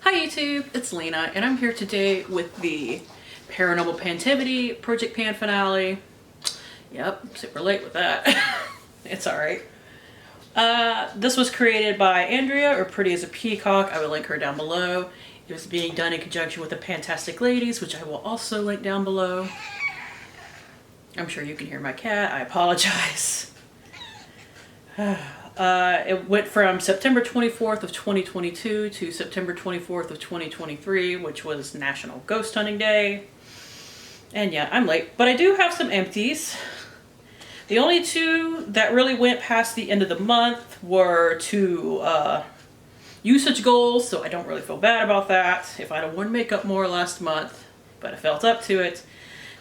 Hi YouTube, it's Lena, and I'm here today with the Paranormal Pantivity Project Pan finale. Yep, super late with that. It's alright. This was created by Andrea, or Pretty as a Peacock. I will link her down below. It was being done in conjunction with the PANtastic ladies, which I will also link down below. I'm sure you can hear my cat. I apologize. It went from September 24th of 2022 to September 24th of 2023, which was National Ghost Hunting Day. And yeah, I'm late, but I do have some empties. The only two that really went past the end of the month were two usage goals, so I don't really feel bad about that. If I'd have worn makeup more last month, but I felt up to it,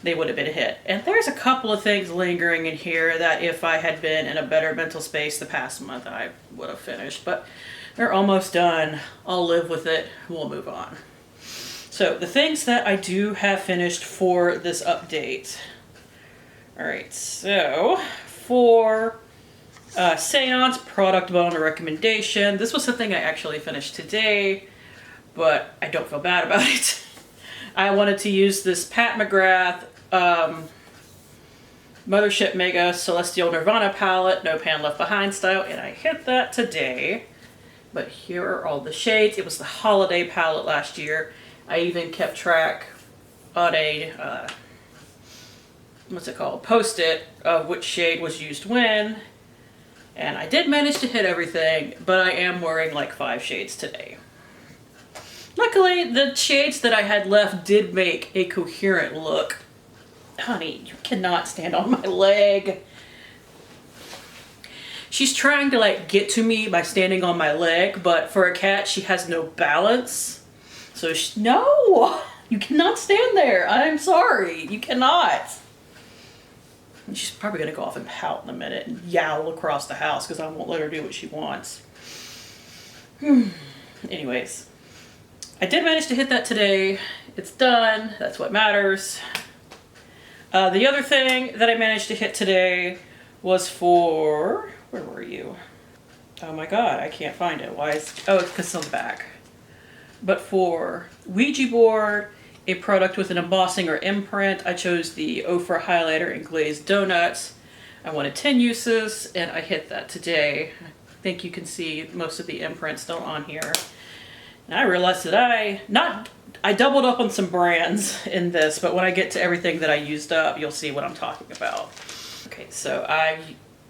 they would have been a hit. And there's a couple of things lingering in here that if I had been in a better mental space the past month, I would have finished. But they're almost done. I'll live with it. We'll move on. So the things that I do have finished for this update. Alright, so for Seance product bonus recommendation. This was something I actually finished today, but I don't feel bad about it. I wanted to use this Pat McGrath Mothership Mega Celestial Nirvana palette, no pan left behind style, and I hit that today. But here are all the shades. It was the holiday palette last year. I even kept track on a, what's it called, post-it of which shade was used when. And I did manage to hit everything, but I am wearing like 5 shades today. Luckily, the shades that I had left did make a coherent look. Honey, you cannot stand on my leg. She's trying to like get to me by standing on my leg, but for a cat, she has no balance. So no, you cannot stand there. I'm sorry, you cannot. And she's probably gonna go off and pout in a minute and yowl across the house because I won't let her do what she wants. Anyways. I did manage to hit that today. It's done. That's what matters. The other thing that I managed to hit today was for... Where were you? Oh my god, I can't find it. Why is... Oh, it's because it's on the back. But for Ouija board, a product with an embossing or imprint, I chose the Ofra highlighter and glazed donuts. I wanted 10 uses, and I hit that today. I think you can see most of the imprints still on here. And I realized that I doubled up on some brands in this, but when I get to everything that I used up, you'll see what I'm talking about. Okay, so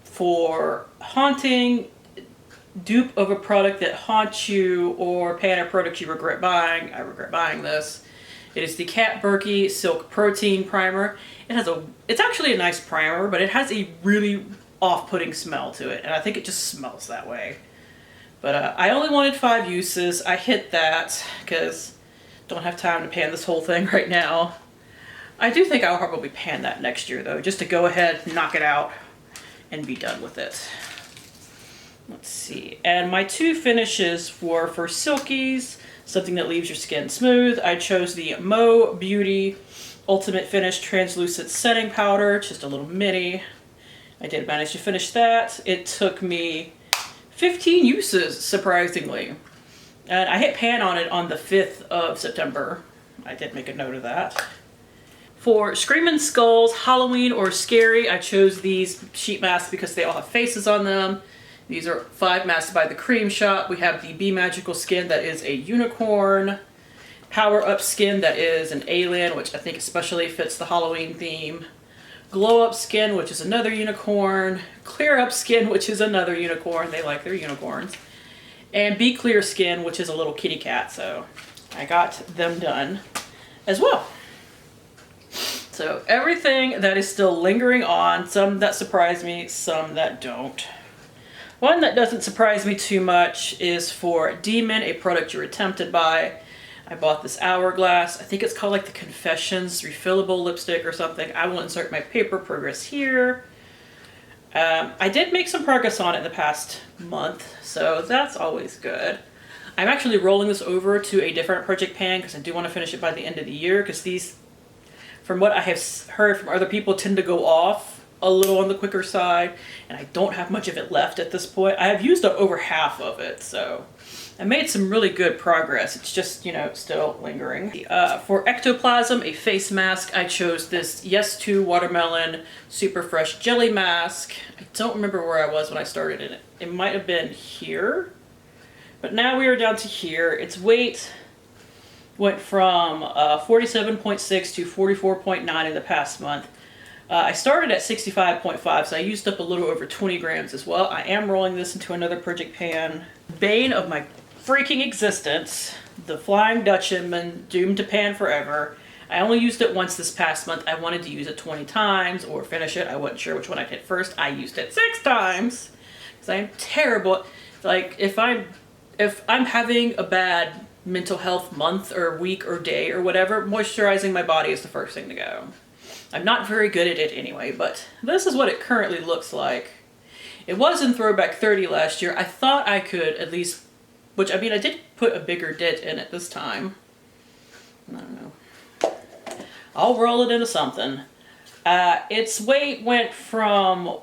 for haunting, dupe of a product that haunts you or pan a product you regret buying, I regret buying this. It is the Kat Berkey Silk Protein Primer. It's actually a nice primer, but it has a really off-putting smell to it, and I think it just smells that way. But I only wanted 5 uses. I hit that because don't have time to pan this whole thing right now. I do think I'll probably pan that next year though, just to go ahead, knock it out, and be done with it. Let's see. And my 2 finishes were for silkies, something that leaves your skin smooth. I chose the Mo Beauty Ultimate Finish Translucent Setting Powder, just a little mini. I did manage to finish that. It took me 15 uses, surprisingly. And I hit pan on it on the 5th of September. I did make a note of that. For Screamin' Skulls, Halloween or Scary, I chose these sheet masks because they all have faces on them. These are 5 masks by the Cream Shop. We have the Be Magical skin that is a unicorn. Power Up skin that is an alien, which I think especially fits the Halloween theme. Glow Up skin, which is another unicorn. Clear Up skin, which is another unicorn. They like their unicorns. And Be Clear skin, which is a little kitty cat. So I got them done as well. So everything that is still lingering on, some that surprise me, some that don't. One that doesn't surprise me too much is for Demon, a product you were tempted by. I bought this Hourglass. I think it's called like the Confessions refillable lipstick or something. I will insert my paper progress here. I did make some progress on it in the past month, so that's always good. I'm actually rolling this over to a different project pan because I do want to finish it by the end of the year, because these, from what I have heard from other people, tend to go off a little on the quicker side, and I don't have much of it left at this point. I have used up over half of it, so I made some really good progress. It's just, you know, still lingering. For ectoplasm, a face mask, I chose this Yes to Watermelon Super Fresh Jelly Mask. I don't remember where I was when I started in it. It might have been here, but now we are down to here. Its weight went from 47.6 to 44.9 in the past month. I started at 65.5, so I used up a little over 20 grams as well. I am rolling this into another project pan. Bane of my freaking existence, the Flying Dutchman, doomed to pan forever. I only used it once this past month. I wanted to use it 20 times or finish it. I wasn't sure which one I'd hit first. I used it 6 times because I am terrible. Like if I'm having a bad mental health month or week or day or whatever, moisturizing my body is the first thing to go. I'm not very good at it anyway, but this is what it currently looks like. It was in Throwback 30 last year. I thought I could at least, which I mean, I did put a bigger dent in it this time. I don't know. I'll roll it into something. Its weight went from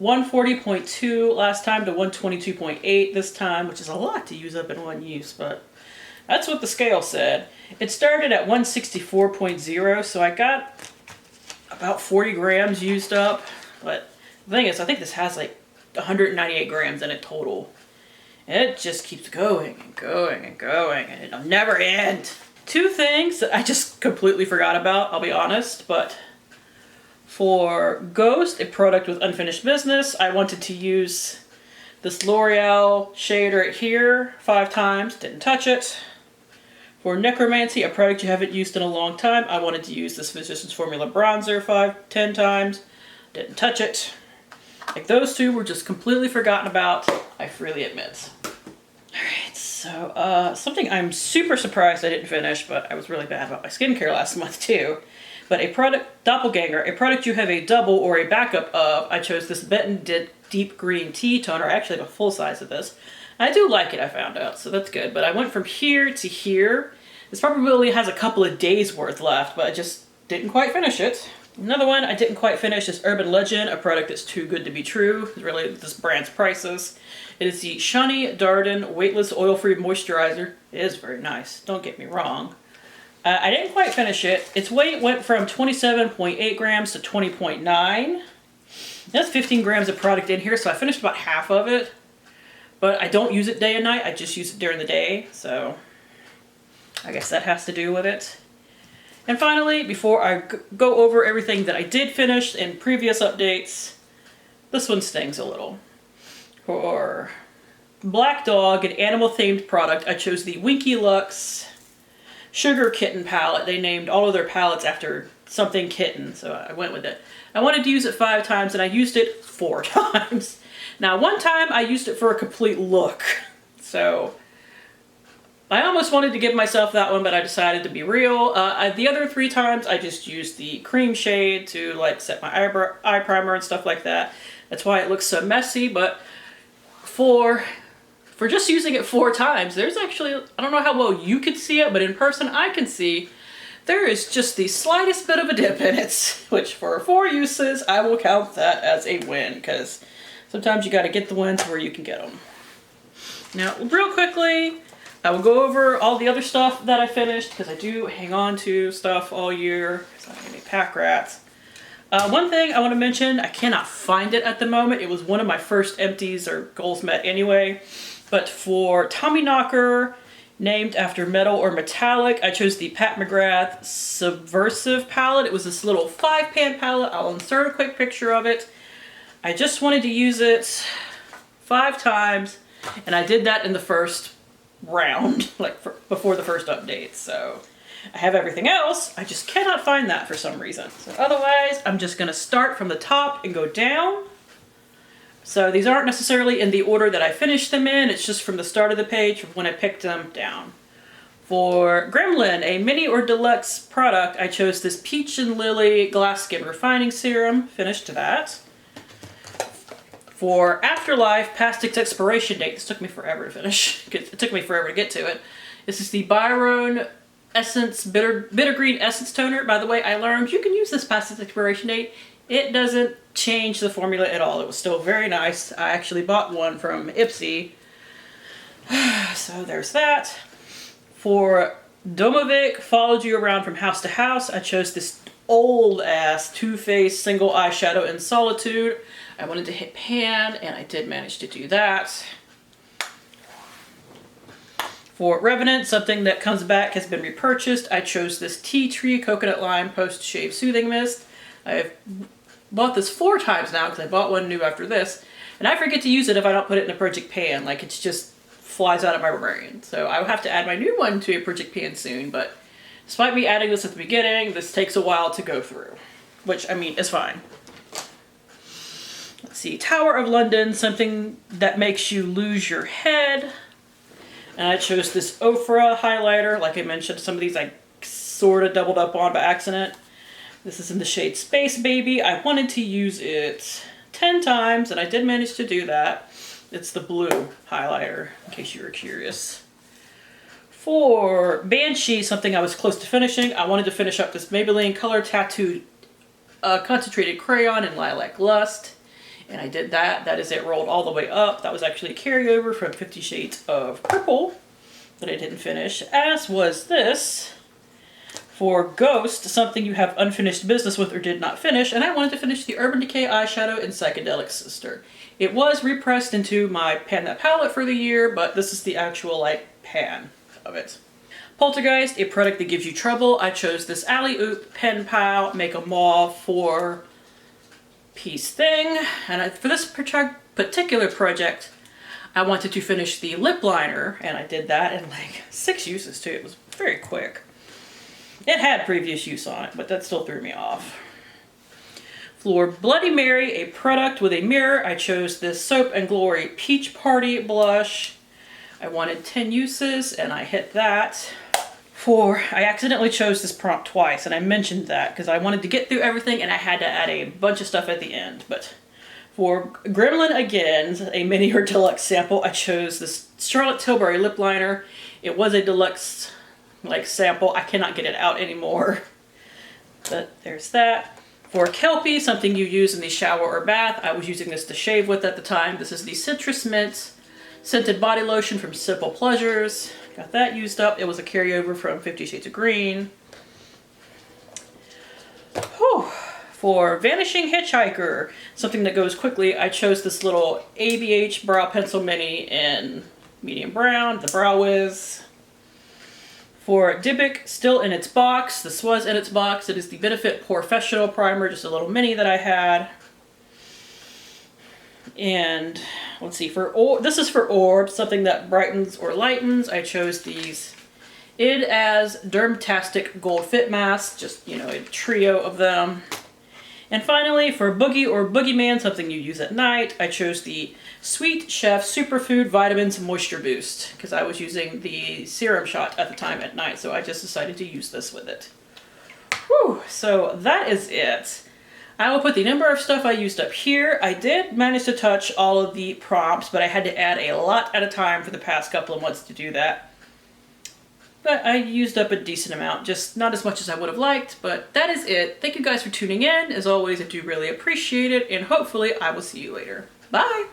140.2 last time to 122.8 this time, which is a lot to use up in one use, but that's what the scale said. It started at 164.0, so I got about 40 grams used up, but the thing is, I think this has like 198 grams in it total. It just keeps going and going and going, and it'll never end. 2 things that I just completely forgot about, I'll be honest, but for Ghost, a product with unfinished business, I wanted to use this L'Oreal shade right here 5 times, didn't touch it. For Necromancy, a product you haven't used in a long time, I wanted to use this Physicians Formula bronzer 10 times, didn't touch it. Like those 2 were just completely forgotten about, I freely admit. Alright, so something I'm super surprised I didn't finish, but I was really bad about my skincare last month too. But a product, Doppelgänger, a product you have a double or a backup of, I chose this Benton Deep Green Tea Toner. I actually have a full size of this. I do like it, I found out, so that's good. But I went from here to here. This probably has a couple of days worth left, but I just didn't quite finish it. Another one I didn't quite finish is Urban Legend, a product that's too good to be true. It's really this brand's prices. It is the Shani Darden Weightless Oil-Free Moisturizer. It is very nice, don't get me wrong. I didn't quite finish it. Its weight went from 27.8 grams to 20.9. That's 15 grams of product in here, so I finished about half of it. But I don't use it day and night, I just use it during the day, so I guess that has to do with it. And finally, before I go over everything that I did finish in previous updates, this one stings a little. For Black Dog, an animal-themed product, I chose the Winky Lux Sugar Kitten palette. They named all of their palettes after something kitten, so I went with it. I wanted to use it 5 times, and I used it 4 times. Now, one time I used it for a complete look, so I almost wanted to give myself that one, but I decided to be real. The other 3 times I just used the cream shade to like set my eye primer and stuff like that. That's why it looks so messy, but for just using it 4 times, there's actually, I don't know how well you could see it, but in person I can see there is just the slightest bit of a dip in it, which for 4 uses, I will count that as a win, because sometimes you gotta get the wins where you can get them. Now, real quickly, I will go over all the other stuff that I finished, because I do hang on to stuff all year, because I'm any pack rats. One thing I want to mention, I cannot find it at the moment. It was one of my first empties or goals met anyway. But for Tommyknocker, named after metal or metallic, I chose the Pat McGrath Subversive palette. It was this little 5-pan palette. I'll insert a quick picture of it. I just wanted to use it 5 times, and I did that in the first round, like before the first update. So I have everything else, I just cannot find that for some reason. So otherwise, I'm just gonna start from the top and go down. So these aren't necessarily in the order that I finished them in, it's just from the start of the page from when I picked them down. For Gremlin, a mini or deluxe product, I chose this Peach and Lily Glass Skin Refining Serum, finished that. For Afterlife, past its expiration date, this took me forever to finish, it took me forever to get to it. This is the Byron Essence Bitter Green Essence Toner. By the way, I learned you can use this past its expiration date. It doesn't change the formula at all. It was still very nice. I actually bought one from Ipsy So there's that. For Domovic, followed you around from house to house, I chose this old ass Too Faced single eyeshadow in Solitude. I wanted to hit pan, and I did manage to do that. For Revenant, something that comes back has been repurchased. I chose this Tea Tree Coconut Lime Post Shave Soothing Mist. I've bought this 4 times now because I bought one new after this. And I forget to use it if I don't put it in a project pan. Like, it just flies out of my brain. So I will have to add my new one to a project pan soon. But despite me adding this at the beginning, this takes a while to go through. Which, I mean, is fine. Let's see. Tower of London, something that makes you lose your head. And I chose this Ofra highlighter. Like I mentioned, some of these I sort of doubled up on by accident. This is in the shade Space Baby. I wanted to use it 10 times, and I did manage to do that. It's the blue highlighter, in case you were curious. For Banshee, something I was close to finishing, I wanted to finish up this Maybelline Color Tattooed Concentrated Crayon in Lilac Lust. And I did that. That is it rolled all the way up. That was actually a carryover from 50 Shades of Purple that I didn't finish, as was this. For Ghost, something you have unfinished business with or did not finish, and I wanted to finish the Urban Decay eyeshadow in Psychedelic Sister. It was repressed into my Pan That palette for the year, but this is the actual, like, pan of it. Poltergeist, a product that gives you trouble. I chose this Alley Oop Pen Pal Make a Mauve for piece thing, and for this particular project I wanted to finish the lip liner, and I did that in like 6 uses too. It was very quick. It had previous use on it, but that still threw me off. For Bloody Mary, a product with a mirror, I chose this Soap and Glory Peach Party blush. I wanted 10 uses and I hit that. I accidentally chose this prompt twice, and I mentioned that because I wanted to get through everything and I had to add a bunch of stuff at the end. But for Gremlin again, a mini or deluxe sample, I chose this Charlotte Tilbury lip liner. It was a deluxe like sample. I cannot get it out anymore. But there's that. For Kelpie, something you use in the shower or bath, I was using this to shave with at the time. This is the Citrus Mint Scented Body Lotion from Simple Pleasures. Got that used up. It was a carryover from 50 Shades of Green. Whew. For Vanishing Hitchhiker, something that goes quickly, I chose this little ABH Brow Pencil Mini in medium brown, the Brow Wiz. For Dybbuk, still in its box. This was in its box. It is the Benefit Professional Primer, just a little mini that I had. And let's see, this is for Orb, something that brightens or lightens. I chose these Id as PANtastic Gold Fit Masks, just, you know, a trio of them. And finally, for Boogie or Boogeyman, something you use at night, I chose the Sweet Chef Superfood Vitamins Moisture Boost, because I was using the serum shot at the time at night, so I just decided to use this with it. Whew, so that is it. I will put the number of stuff I used up here. I did manage to touch all of the prompts, but I had to add a lot at a time for the past couple of months to do that. But I used up a decent amount, just not as much as I would have liked, but that is it. Thank you guys for tuning in. As always, I do really appreciate it, and hopefully I will see you later. Bye!